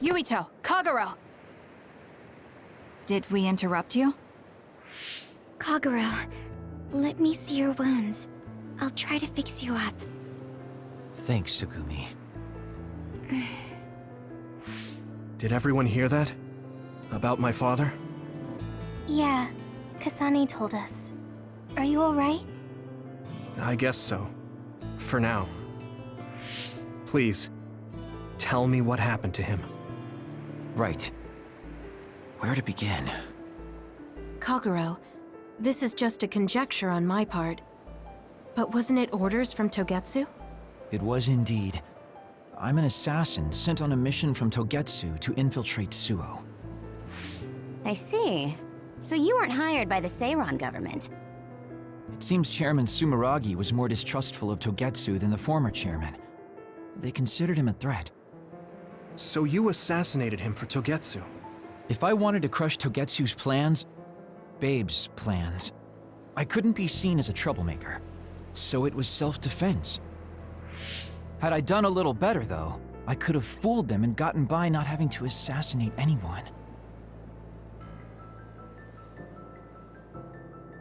Yuito, Kagero! Did we interrupt you? Kagero, let me see your wounds. I'll try to fix you up. Thanks, Sugumi. Did everyone hear that? About my father? Yeah, Kasane told us. Are you alright? I guess so. For now. Please, tell me what happened to him. Right. Where to begin? Kagero, this is just a conjecture on my part. But wasn't it orders from Togetsu? It was indeed. I'm an assassin sent on a mission from Togetsu to infiltrate Suo. I see. So you weren't hired by the Seiran government. It seems Chairman Sumeragi was more distrustful of Togetsu than the former chairman. They considered him a threat. So you assassinated him for Togetsu? If I wanted to crush Togetsu's plans, Babe's plans, I couldn't be seen as a troublemaker. So it was self-defense. Had I done a little better, though, I could have fooled them and gotten by not having to assassinate anyone.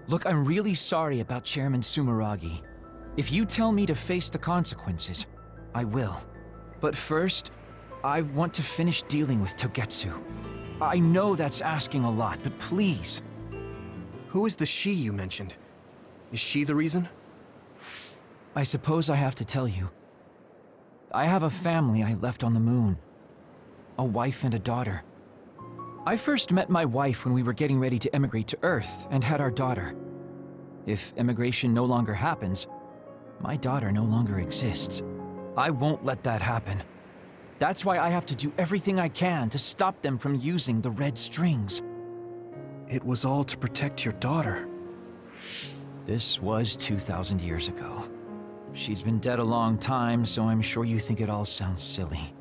Look, I'm really sorry about Chairman Sumeragi. If you tell me to face the consequences, I will. But first, I want to finish dealing with Togetsu. I know that's asking a lot, but please. Who is the she you mentioned? Is she the reason? I suppose I have to tell you. I have a family I left on the moon. A wife and a daughter. I first met my wife when we were getting ready to emigrate to Earth and had our daughter. If emigration no longer happens, my daughter no longer exists. I won't let that happen. That's why I have to do everything I can to stop them from using the red strings. It was all to protect your daughter. This was 2,000 years ago. She's been dead a long time, so I'm sure you think it all sounds silly.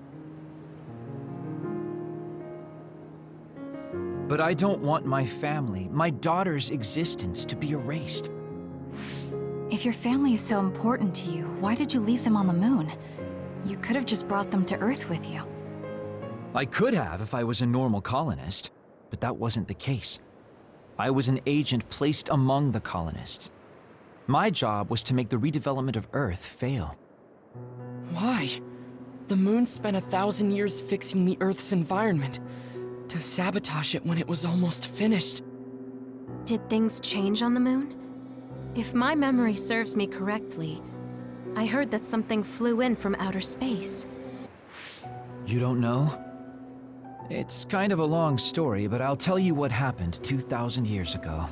But I don't want my family, my daughter's existence, to be erased. If your family is so important to you, why did you leave them on the moon? You could have just brought them to Earth with you. I could have if I was a normal colonist, but that wasn't the case. I was an agent placed among the colonists. My job was to make the redevelopment of Earth fail. Why? The moon spent 1,000 years fixing the Earth's environment. To sabotage it when it was almost finished. Did things change on the moon? If my memory serves me correctly, I heard that something flew in from outer space. You don't know? It's kind of a long story, but I'll tell you what happened 2,000 years ago.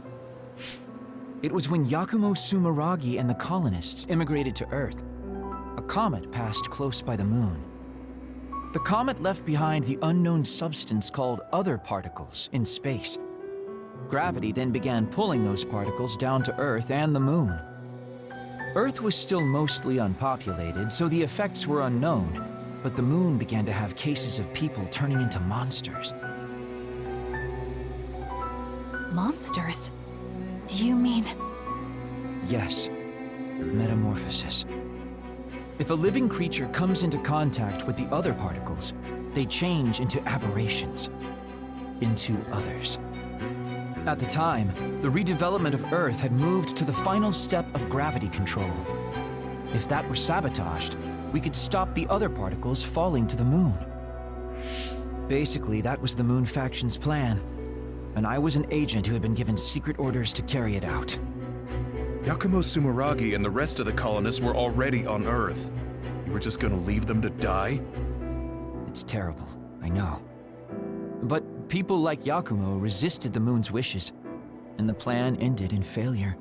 It was when Yakumo Sumeragi and the colonists immigrated to Earth. A comet passed close by the moon. The comet left behind the unknown substance called other particles in space. Gravity then began pulling those particles down to Earth and the moon. Earth was still mostly unpopulated, so the effects were unknown, but the moon began to have cases of people turning into monsters. Monsters? Do you mean... Yes, metamorphosis. If a living creature comes into contact with the other particles, they change into aberrations, into others. At the time, the redevelopment of Earth had moved to the final step of gravity control. If that were sabotaged, we could stop the other particles falling to the moon. Basically, that was the Moon Faction's plan, and I was an agent who had been given secret orders to carry it out. Yakumo Sumeragi and the rest of the colonists were already on Earth. You were just gonna leave them to die? It's terrible, I know. But people like Yakumo resisted the moon's wishes, and the plan ended in failure.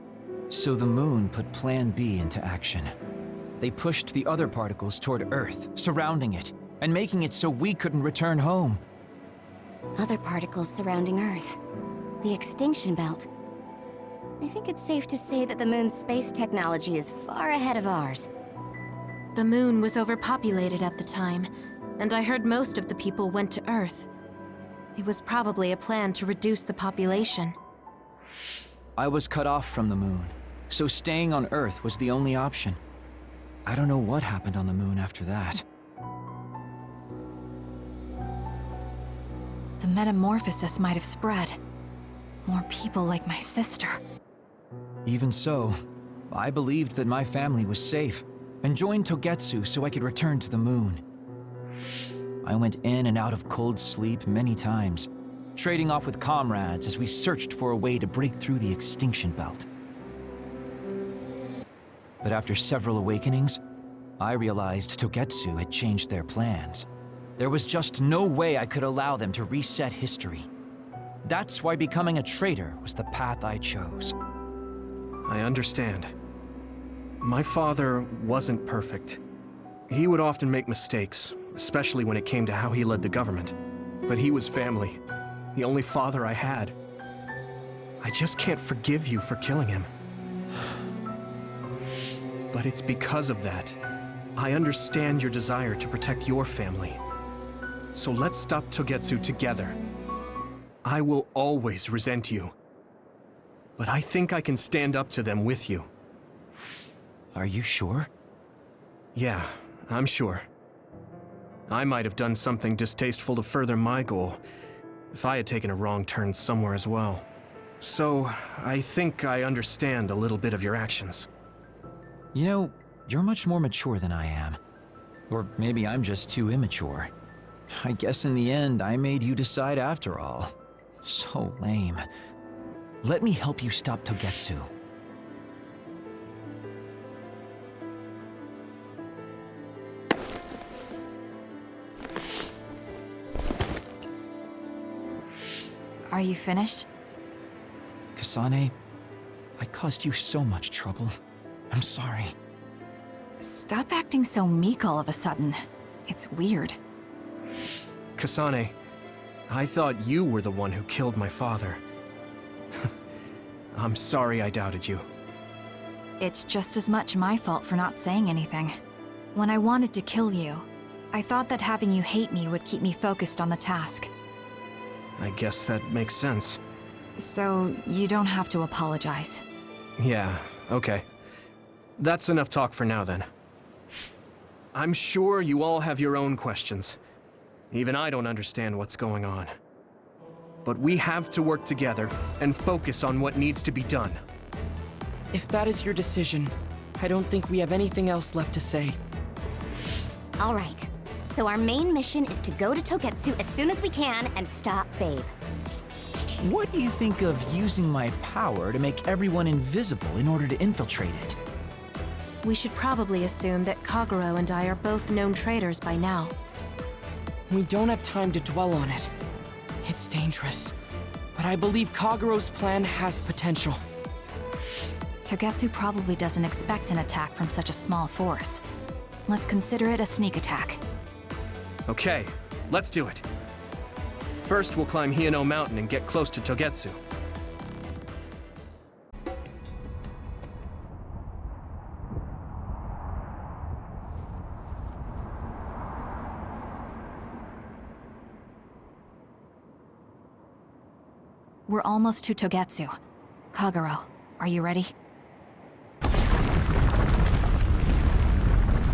So the moon put Plan B into action. They pushed the other particles toward Earth, surrounding it, and making it so we couldn't return home. Other particles surrounding Earth. The extinction belt. I think it's safe to say that the moon's space technology is far ahead of ours. The moon was overpopulated at the time, and I heard most of the people went to Earth. It was probably a plan to reduce the population. I was cut off from the moon, so staying on Earth was the only option. I don't know what happened on the moon after that. the metamorphosis might have spread. More people like my sister. Even so, I believed that my family was safe, and joined Togetsu so I could return to the moon. I went in and out of cold sleep many times, trading off with comrades as we searched for a way to break through the extinction belt. But after several awakenings, I realized Togetsu had changed their plans. There was just no way I could allow them to reset history. That's why becoming a traitor was the path I chose. I understand. My father wasn't perfect. He would often make mistakes, especially when it came to how he led the government. But he was family, the only father I had. I just can't forgive you for killing him. But it's because of that. I understand your desire to protect your family. So let's stop Togetsu together. I will always resent you. But I think I can stand up to them with you. Are you sure? Yeah, I'm sure. I might have done something distasteful to further my goal, if I had taken a wrong turn somewhere as well. So, I think I understand a little bit of your actions. You know, you're much more mature than I am. Or maybe I'm just too immature. I guess in the end, I made you decide after all. So lame. Let me help you stop Togetsu. Are you finished? Kasane, I caused you so much trouble. I'm sorry. Stop acting so meek all of a sudden. It's weird. Kasane, I thought you were the one who killed my father. I'm sorry I doubted you. It's just as much my fault for not saying anything. When I wanted to kill you, I thought that having you hate me would keep me focused on the task. I guess that makes sense. So, you don't have to apologize. Yeah, okay. That's enough talk for now then. I'm sure you all have your own questions. Even I don't understand what's going on. But we have to work together and focus on what needs to be done. If that is your decision, I don't think we have anything else left to say. All right. So our main mission is to go to Togetsu as soon as we can and stop Babe. What do you think of using my power to make everyone invisible in order to infiltrate it? We should probably assume that Kagero and I are both known traitors by now. We don't have time to dwell on it. It's dangerous. But I believe Kagero's plan has potential. Togetsu probably doesn't expect an attack from such a small force. Let's consider it a sneak attack. Okay, let's do it. First, we'll climb Hiyano Mountain and get close to Togetsu. We're almost to Togetsu. Kagero, are you ready?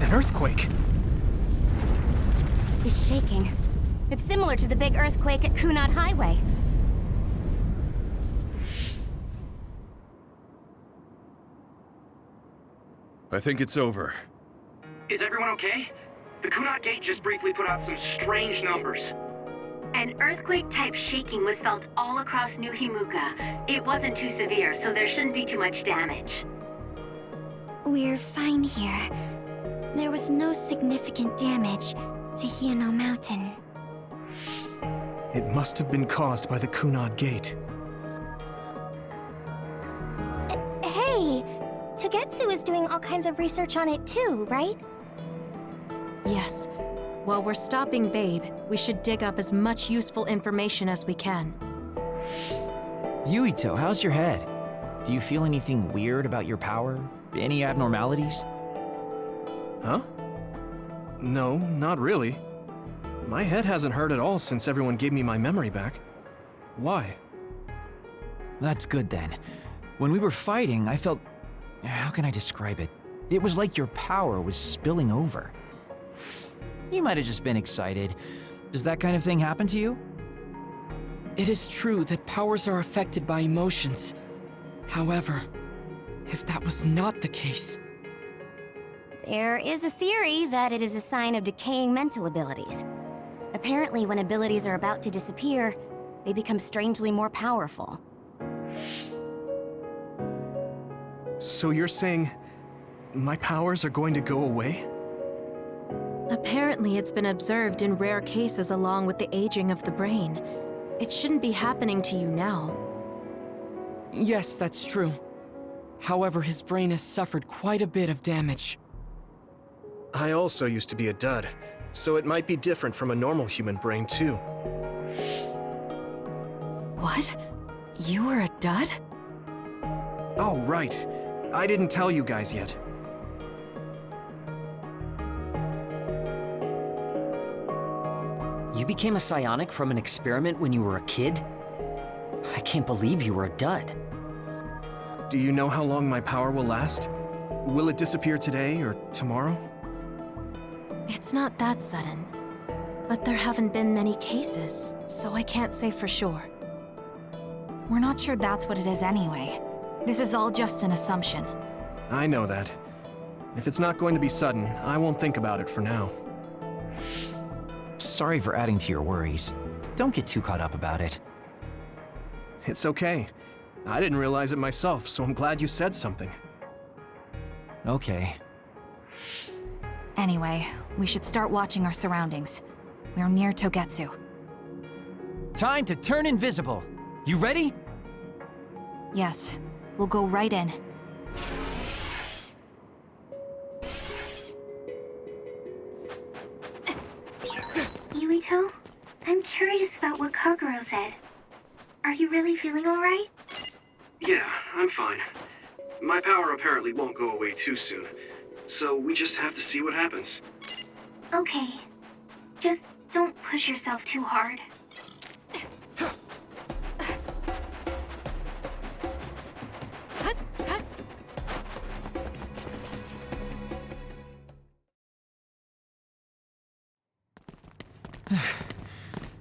An earthquake! It's shaking. It's similar to the big earthquake at Kunad Highway. I think it's over. Is everyone okay? The Kunat Gate just briefly put out some strange numbers. An earthquake-type shaking was felt all across New Himuka. It wasn't too severe, so there shouldn't be too much damage. We're fine here. There was no significant damage to Hiyano Mountain. It must have been caused by the Kunad Gate. Hey! Togetsu is doing all kinds of research on it too, right? Yes. While we're stopping Babe, we should dig up as much useful information as we can. Yuito, how's your head? Do you feel anything weird about your power? Any abnormalities? Huh? No, not really. My head hasn't hurt at all since everyone gave me my memory back. Why? That's good then. When we were fighting, I felt... How can I describe it? It was like your power was spilling over. You might have just been excited. Does that kind of thing happen to you? It is true that powers are affected by emotions. However, if that was not the case... There is a theory that it is a sign of decaying mental abilities. Apparently, when abilities are about to disappear, they become strangely more powerful. So you're saying my powers are going to go away? Apparently, it's been observed in rare cases along with the aging of the brain. It shouldn't be happening to you now. Yes, that's true. However, his brain has suffered quite a bit of damage. I also used to be a dud, so it might be different from a normal human brain, too. What? You were a dud? Oh, right. I didn't tell you guys yet. You became a psionic from an experiment when you were a kid? I can't believe you were a dud. Do you know how long my power will last? Will it disappear today or tomorrow? It's not that sudden. But there haven't been many cases, so I can't say for sure. We're not sure that's what it is anyway. This is all just an assumption. I know that. If it's not going to be sudden, I won't think about it for now. Sorry for adding to your worries. Don't get too caught up about it. It's okay. I didn't realize it myself, so I'm glad you said something. Okay. Anyway, we should start watching our surroundings. We're near Togetsu. Time to turn invisible. You ready? Yes, we'll go right in. Yuito, I'm curious about what Kagero said. Are you really feeling alright? Yeah, I'm fine. My power apparently won't go away too soon, so we just have to see what happens. Okay. Just don't push yourself too hard.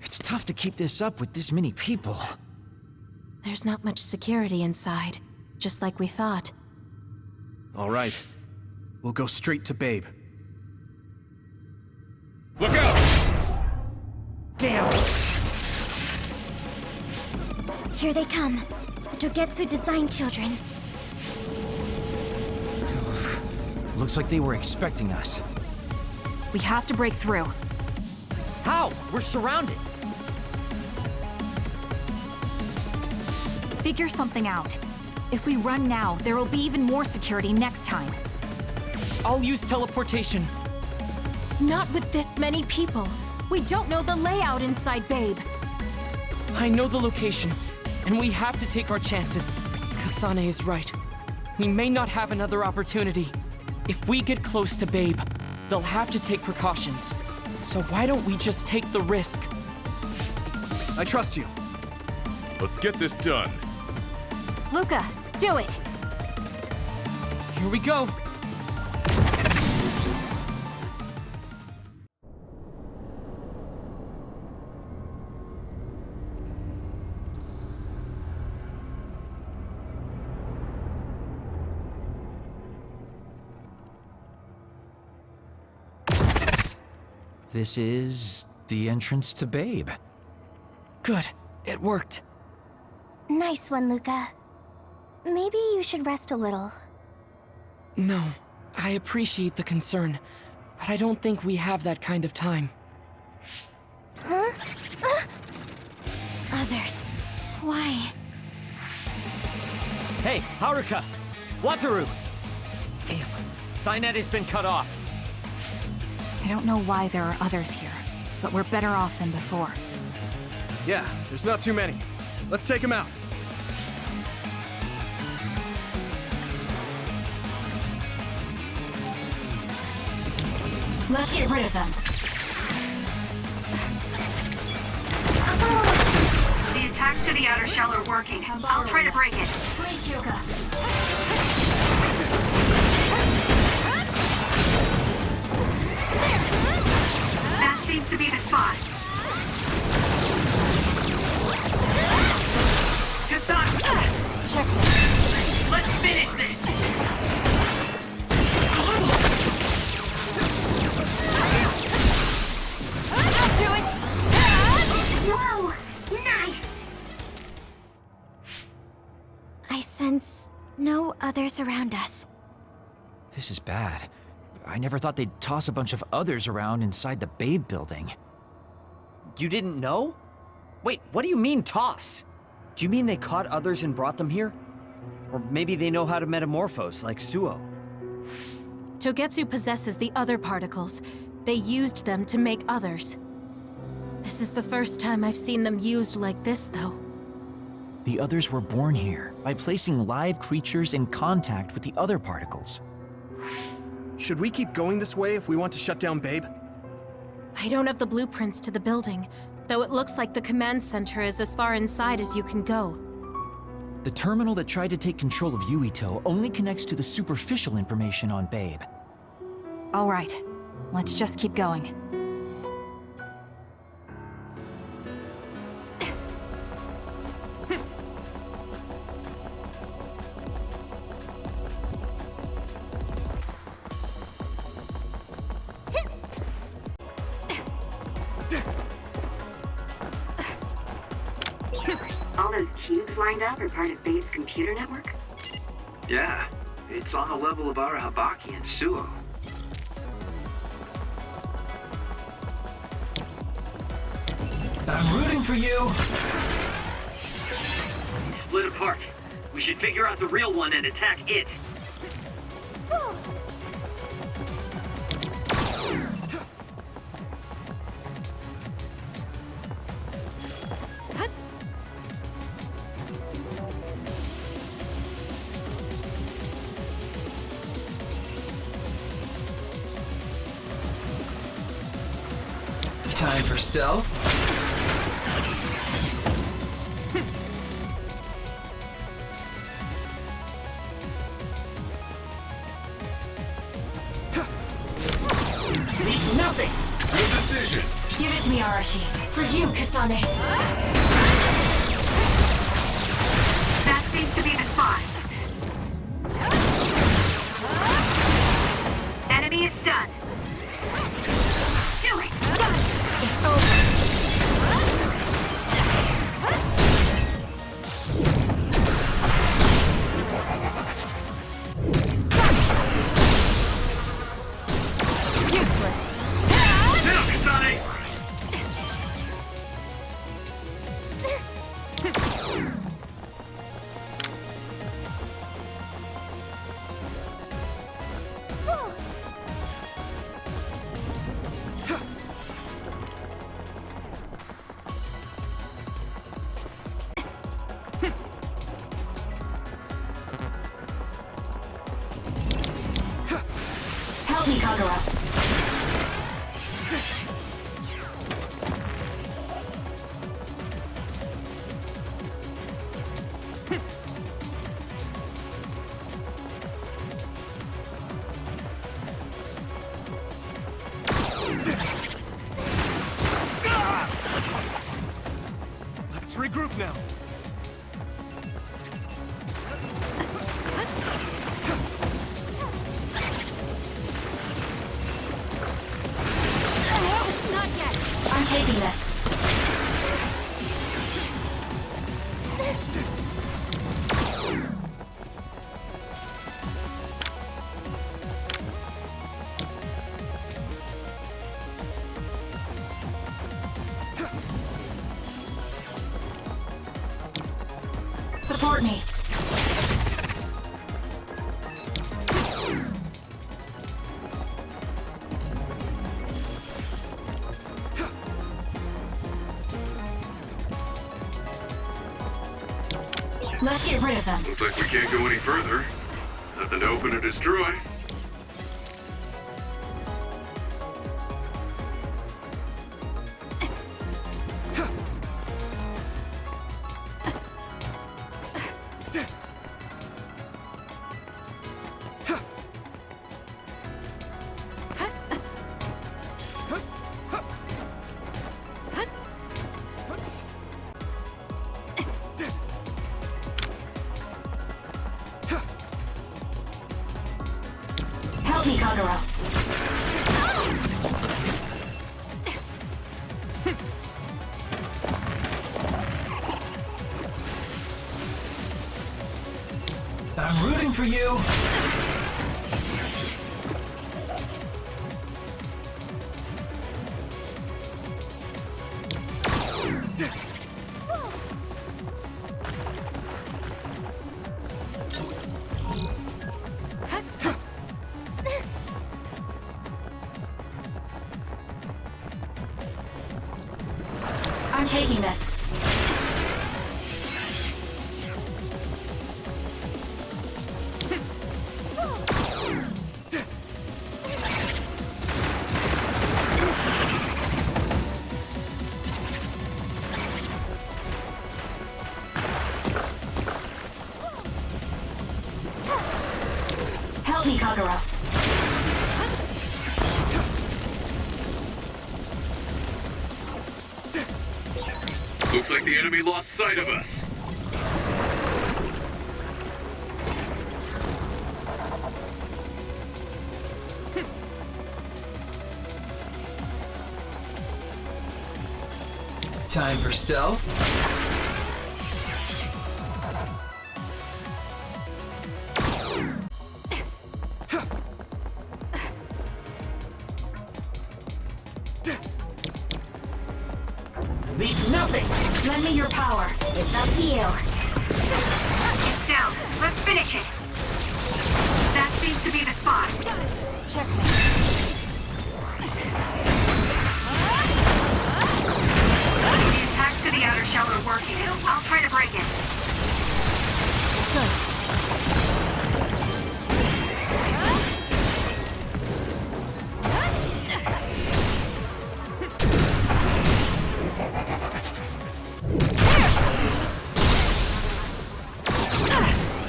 It's tough to keep this up with this many people. There's not much security inside, just like we thought. All right. We'll go straight to Babe. Look out! Damn! Here they come. The Togetsu design children. Looks like they were expecting us. We have to break through. How? We're surrounded. Figure something out. If we run now, there will be even more security next time. I'll use teleportation. Not with this many people. We don't know the layout inside Babe. I know the location, and we have to take our chances. Kasane is right. We may not have another opportunity. If we get close to Babe, they'll have to take precautions. So why don't we just take the risk? I trust you. Let's get this done. Luca, do it! Here we go. This is the entrance to Babe. Good. It worked. Nice one, Luca. Maybe you should rest a little. No, I appreciate the concern, but I don't think we have that kind of time. Huh? Others. Why? Hey, Haruka! Wataru! Damn, Cynet has been cut off. I don't know why there are others here, but we're better off than before. Yeah, there's not too many. Let's take him out. Let's get rid of them. The attacks to the outer shell are working. I'll try to break it. Please, Yuka. That seems to be the spot. sense no others around us. This is bad. I never thought they'd toss a bunch of others around inside the Babe building. You didn't know? Wait, what do you mean, toss? Do you mean they caught others and brought them here? Or maybe they know how to metamorphose, like Suo? Togetsu possesses the other particles. They used them to make others. This is the first time I've seen them used like this, though. The others were born here by placing live creatures in contact with the other particles. Should we keep going this way if we want to shut down Babe? I don't have the blueprints to the building, though it looks like the command center is as far inside as you can go. The terminal that tried to take control of Yuito only connects to the superficial information on Babe. All right, let's just keep going. All those cubes lined up are part of Babe's computer network? Yeah, it's on the level of Arahabaki and Suo. I'm rooting for you! Split apart. We should figure out the real one and attack it. Time for stealth. Leave nothing! Good decision. Give it to me, Arashi. For you, Kasane. That seems to be the spot. Enemy is stunned. Do it! It's over. Useless. Now, Kasane! Help me, Kagero. Let's regroup now. I'm taking this. Support me. Let's get rid of them. Looks like we can't go any further. Nothing to open or destroy. Help me, Kagero. I'm rooting for you! I'm taking this. Help me, Kagero. Looks like the enemy lost sight of us. Time for stealth. Leave nothing! Lend me your power. It's up to you. It's down. Let's finish it. That seems to be the spot. Checkmate. The attacks to the outer shell are working. I'll try to break it.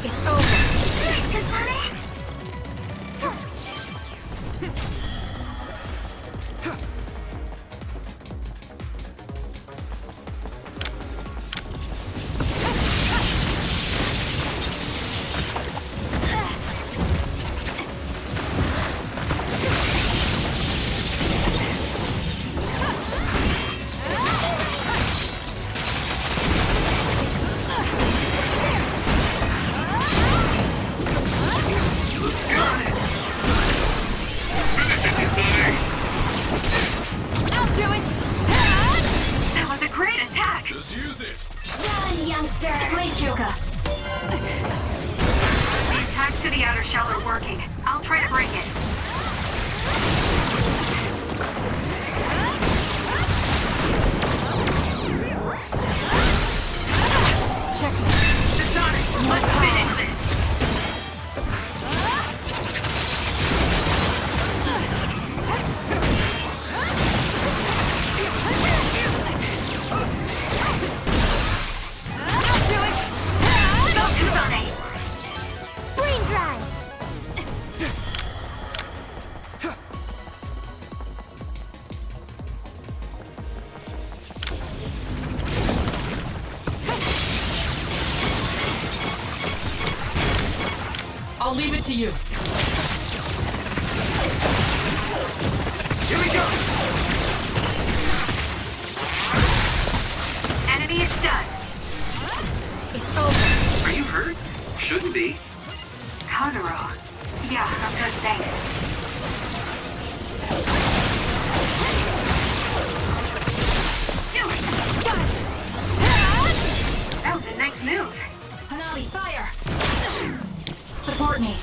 It's over. Kasane? I'll do it! That was a great attack! Just use it! Run, youngster! Please, Kyuka. The attacks to the outer shell are working. I'll try to break it. Checkmate. Kasane, let's finish this! I'll do it! Go, Kasane! Brain drive! I'll leave it to you. Here we go! Enemy is done. It's over. Are you hurt? Shouldn't be. Kagero. Yeah, I'm good, thanks. Do it! Got it! That was a nice move. Hanabi, fire! Support me.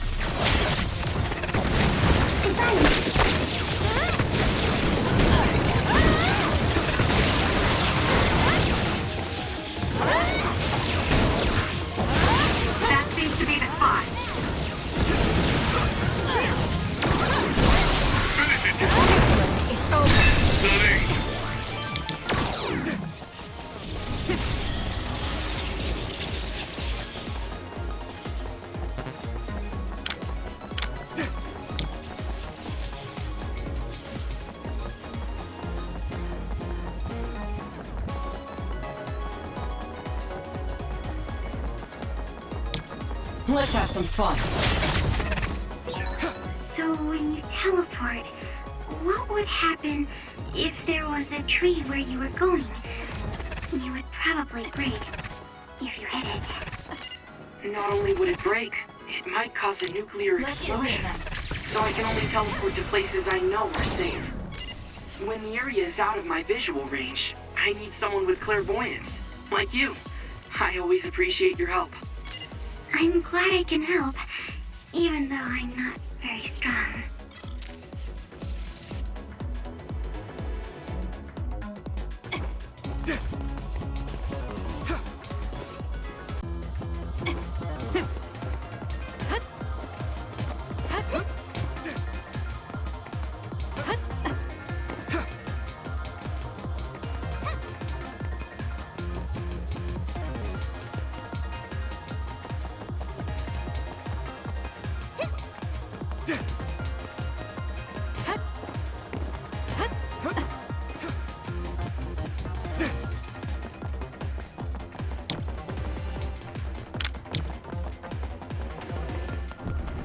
That seems to be the spot. Finish it! Useless. It's over. Stunning! Let's have some fun. So when you teleport, what would happen if there was a tree where you were going? You would probably break if you hit it. Not only would it break, It might cause a nuclear explosion, so I can only teleport to places I know are safe. When the area is out of my visual range, I need someone with clairvoyance, like you. I always appreciate your help. I'm glad I can help, even though I'm not very strong.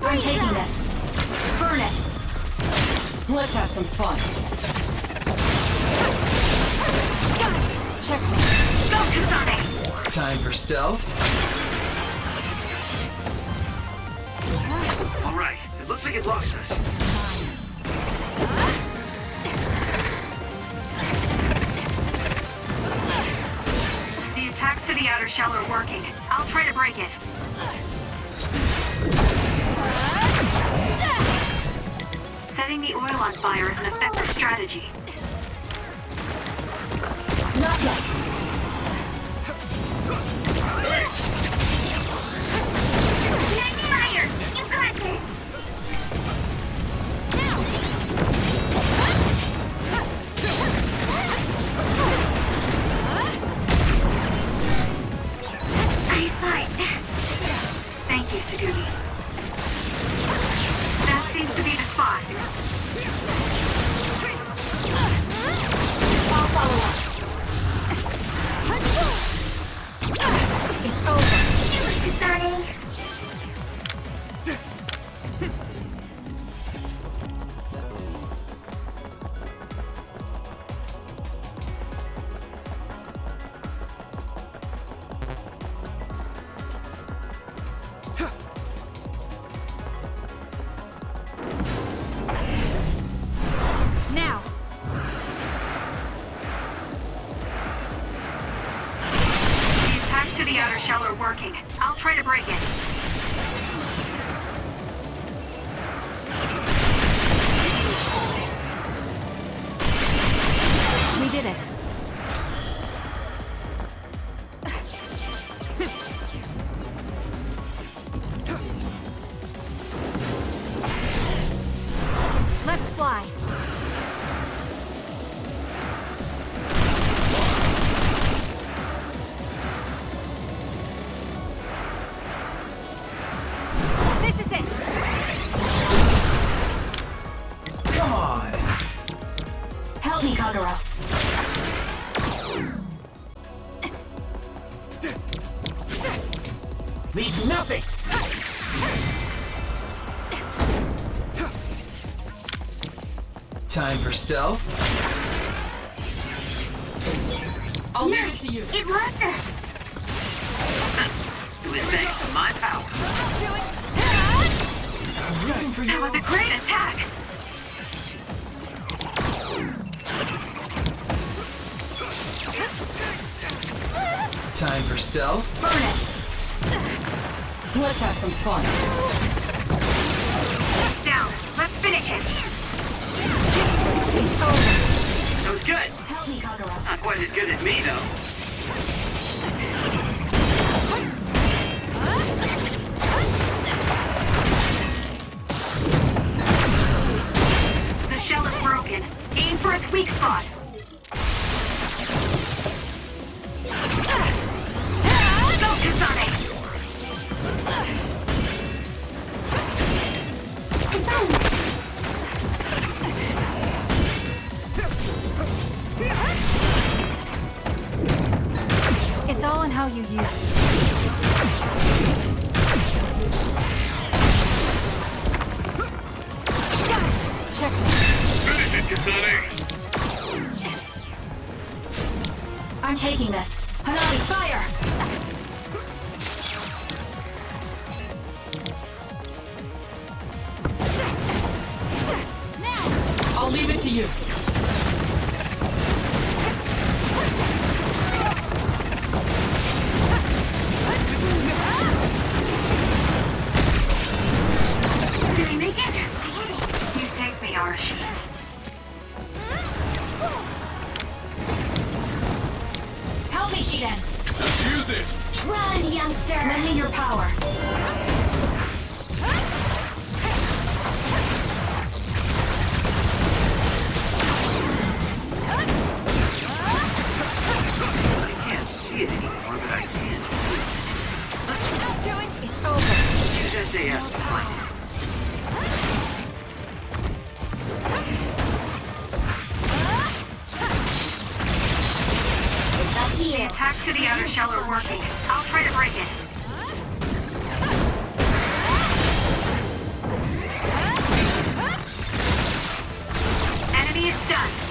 I'm taking this. Burn it. Let's have some fun. Check me. Go, Kasane! Time for stealth. Alright, it looks like it locks us. The attacks to the outer shell are working. I'll try to break it. Setting the oil on fire is an effective strategy. Not yet. Fire! You got this! I saw it. Thank you, Sugumi. That seems to be the spot. I'll follow up. It's over. Kasane. Now! The attacks to the outer shell are working. I'll try to break it. We did it. Let's fly. This is it. Come on! Help me, Kagero. Leave nothing! Time for stealth. I'll leave it to you. It was us! It was thanks to my power. That was a great attack! Time for stealth. Burn it. Let's have some fun. Down. Let's finish it! It's over. That was good. Help me, Kagero. Not quite as good as me, though. The shell is broken. Aim for its weak spot. Go, Kasane! It's all in how you use it. Check me. Finish it, Kasane! I'm taking this. Hanami, fire! you! Did he make it? You saved me, Arashi. Help me, Shiden! Just use it! Run, youngster! Lend me your power. I can't see it anymore, but I can. Don't do it! It's over. Use SAS to find it. It's up to The you. attacks to the outer shell are working. I'll try to break it. Enemy is stunned.